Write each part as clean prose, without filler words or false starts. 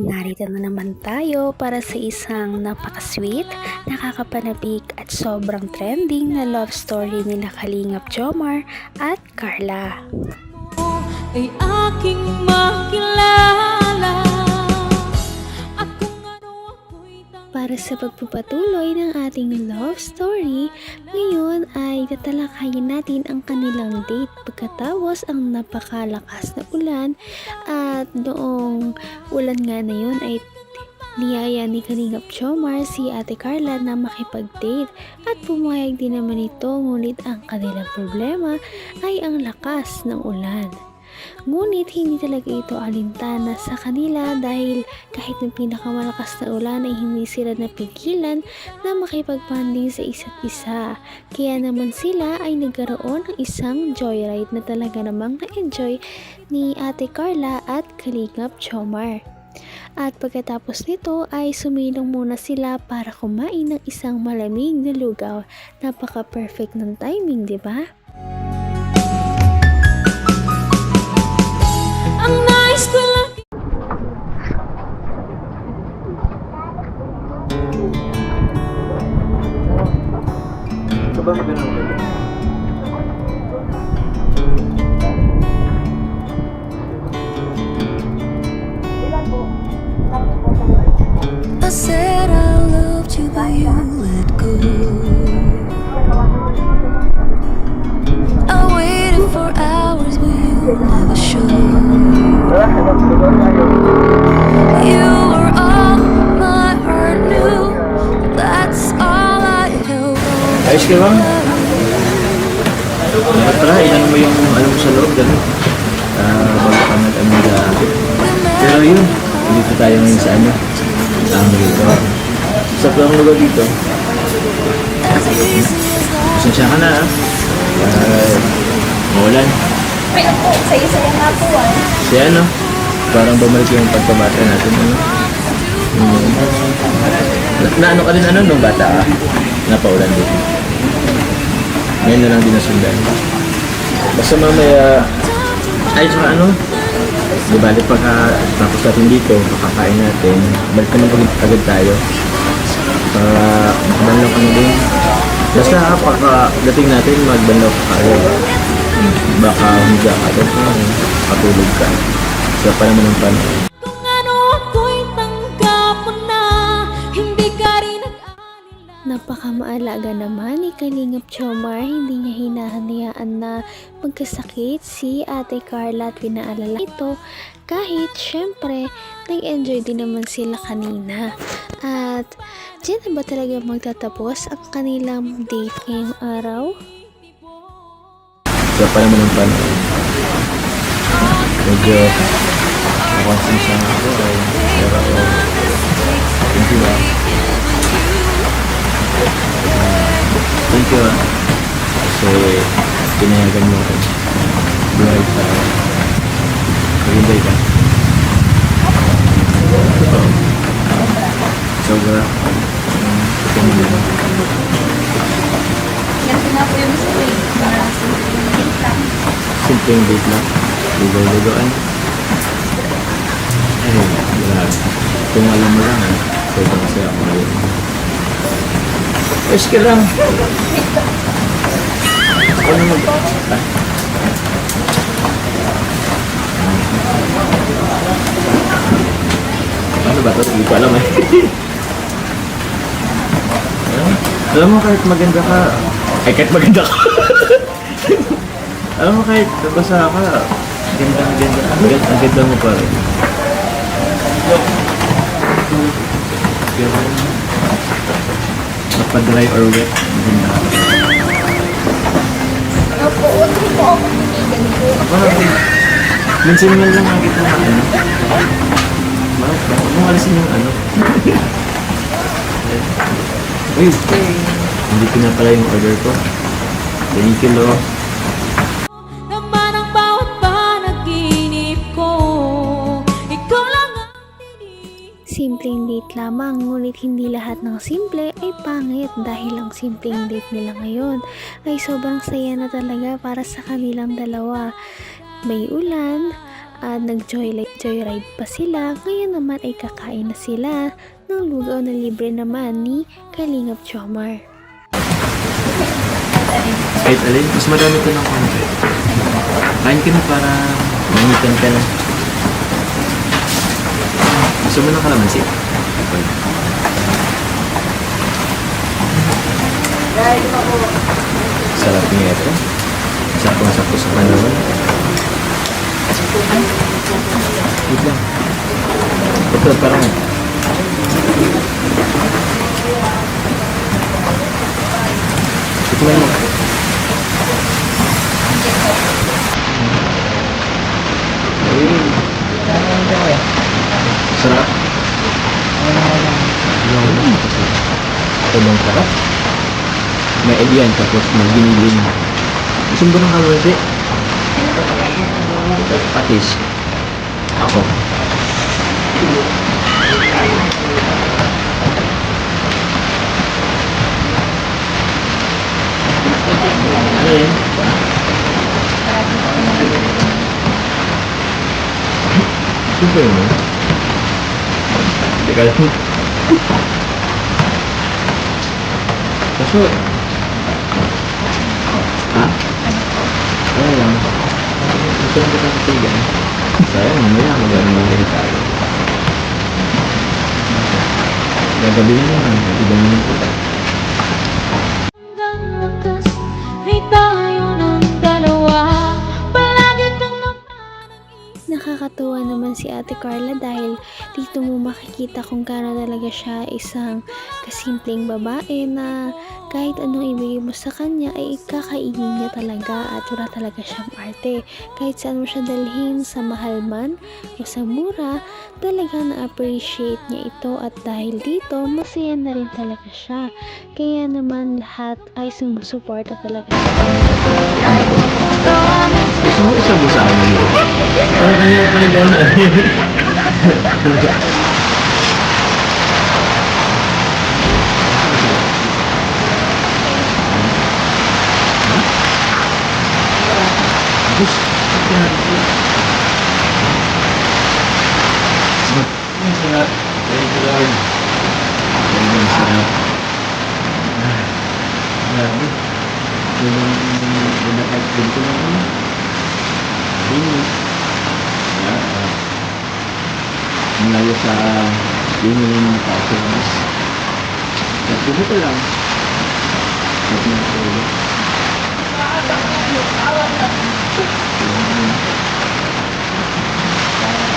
narito na naman tayo para sa isang napaka-sweet, nakakapanabik at sobrang trending na love story nila Kalingap Jomar at Carla. Ay aking makilala at kung ano ako'y Para sa pagpapatuloy ng ating love story, ngayon ay tatalakayin natin ang kanilang date pagkatapos ang napakalakas na ulan at noong ulan nga na yun ay niyaya ni Kalingap Jomar si Ate Carla na makipag-date at pumayag din naman ito, ngunit ang kanilang problema ay ang lakas ng ulan. Ngunit hindi talaga ito alintana sa kanila dahil kahit ng pinakamalakas na ulan ay hindi sila napigilan na makipag-bonding sa isa't isa. Kaya naman sila ay nagkaroon ng isang joyride na talaga namang na-enjoy ni Ate Carla at Kalingap Jomar. At pagkatapos nito ay sumilong muna sila para kumain ng isang malamig na lugaw. Napaka-perfect ng timing, di ba? ang nais ko lang. Ito ba magandang ulit? I said I loved you but you let go. I waited for hours but you never showed. You were all my heart knew. That's all I held on. Ayos ka ba? Dapat pala, ilan mo yung alam mo sa loob, gano'n. Bago ka nag-amila. Pero yun, dito tayo ngayon sa ano. Sa Amerika. Sa lang lugar dito. Pasensya ka na, ha? Maulan. Ay, ako, saya-saya nga po ah. Si ano, parang bumalik yung pagpabata natin, ano? Na ano ka din, ano, nung bata ka? Napaulan din. Ngayon na lang din nasundan. Basta mamaya, ay, saka ano, di bali pagka tapos natin dito, makakain natin, balik naman agad tayo. Para magbanlaw ka na din. Basta pagka-dating natin, magbanlaw ka agad. Baka humiga ka doon, katulog ka. Siya pa naman ang panahon. Kung ano ako'y tanggap mo na, hindi ka rin nag-alala. Napakamaalaga naman ni Kalingap Jomar, hindi niya hinahanayaan na magkasakit si Ate Carla at pinaalala ito kahit syempre nag-enjoy din naman sila kanina. At dyan na ba talaga magtatapos ang kanilang date ngayong araw? Siya pa naman ang panahon. Medyo nakonsensya nga ako ay pero ako thank you thank you kasi pinayagan mo ako buhay sa maghintay ka sobra ito mo naman Ganito nga po yung gusto ko eh. simpleng date lang lugaw-lugawan ay grabe kung alam mo lang sobrang saya ako ngayon ayos ka lang ako na ano ba ito? Hindi ko alam eh alam mo kahit maganda ka ay kahit maganda ka alam mo kahit nabasa ka ang ganda mo pa rin napadry or wet maganda ka Opo, huwag mo po ako tinigan po. minsan man lang nakita na ano huwag mong alisin yung ano uy hindi pinapala yung order ko thank you lo Naman ang bawat panaginip ko, ikaw lang ang Simpleng date lamang, ngunit hindi lahat ng simple ay pangit dahil ang simpleng date nila ngayon ay sobrang saya na talaga para sa kanilang dalawa. May ulan at nag-joyride pa sila. Ngayon naman ay kakain na sila ng lugaw na libre naman ni Kalingap Jomar. Kahit alin, mas marami ko ng konti. Kain ka na para manikan ka na. Gusto mo ng kalamansi? Sarap niya ito. Sakto sa panahon. Wait lang. Ito parang ito lang mo. Sarap. Ito bang sarap? May egg tapos may giniling. Gusto mo ba ng kalamansi? Patis. Ako. Ano yun? Gusto mo? Teka lang. Kaso, ha? Wala lang. Gusto mo kita katigan. Sayang, mamaya magandang mga tayo. Gagabi na naman, ibang naman po tayo. Hanggang wakas ay tayo ng dalawa. Palagi kang Nakakatuwa naman si Ate Carla dahil dito mo makikita kung gaano talaga siya isang kasimpleng babae na kahit anong ibigay mo sa kanya ay ikakainin niya talaga at wala talaga siyang arte. Kahit saan mo siya dalhin, sa mahal man o sa mura, talaga na-appreciate niya ito at dahil dito, masaya na rin talaga siya. Kaya naman lahat ay sumusuporta talaga sa kanya. Gusto mo isa mo sa amin yun? Parang kanya pa rin gano'n. Sarap. Thank you, Lord. Sarap. Grabe. Dapat ganito lang yun. Malayo sa yun pa-service. At dito lang. At nasa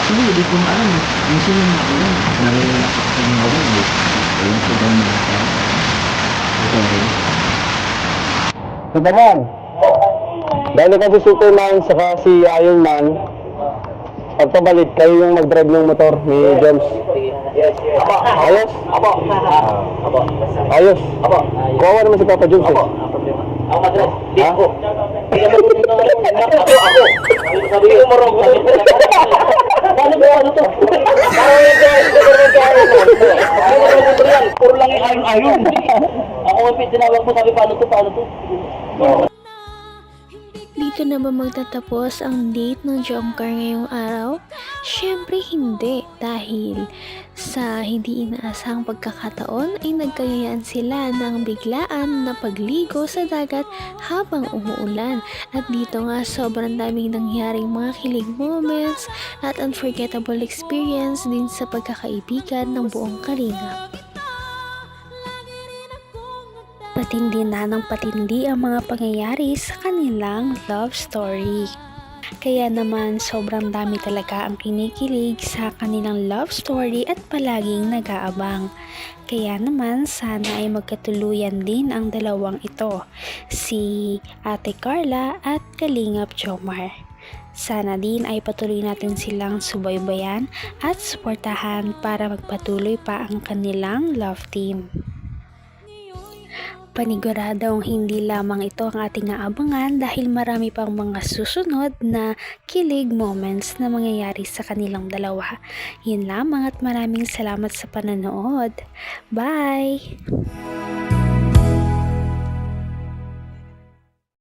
actually, hindi ko maalam. Minsan yung ako lang. Narirelax ako sa mga wala. Ayun sa dami na ito. Okay. Superman! Dahil kasi Superman saka si Iron Man, pagpabalik kayo yung mag-drive ng motor ni James. Ayos? Ayos? Kawawa naman si Papa James eh. Ako madras, di Ha? ko. Hindi ka ako. Sabi ko marong ko. Paano ba ano to? Puro lang yung ayon. Ako ang tinawag mo, sabi paano to? Dito na ba magtatapos ang date ng Jomcar ngayong araw? Syempre hindi, dahil sa hindi inaasahang pagkakataon ay nagkayayaan sila ng biglaan na pagligo sa dagat habang umuulan. At dito nga sobrang daming nangyaring mga kilig moments at unforgettable experience din sa pagkakaibigan ng buong Kalingap. Patindi na ng patindi ang mga pangyayari sa kanilang love story. Kaya naman sobrang dami talaga ang kinikilig sa kanilang love story at palaging nag-aabang. Kaya naman sana ay magkatuluyan din ang dalawang ito, si Ate Carla at Kalingap Jomar. Sana din ay patuloy natin silang subaybayan at suportahan para magpatuloy pa ang kanilang love team. Paniguradong hindi lamang ito ang ating aabangan dahil marami pang mga susunod na kilig moments na mangyayari sa kanilang dalawa. Yun lamang at maraming salamat sa pananood. Bye!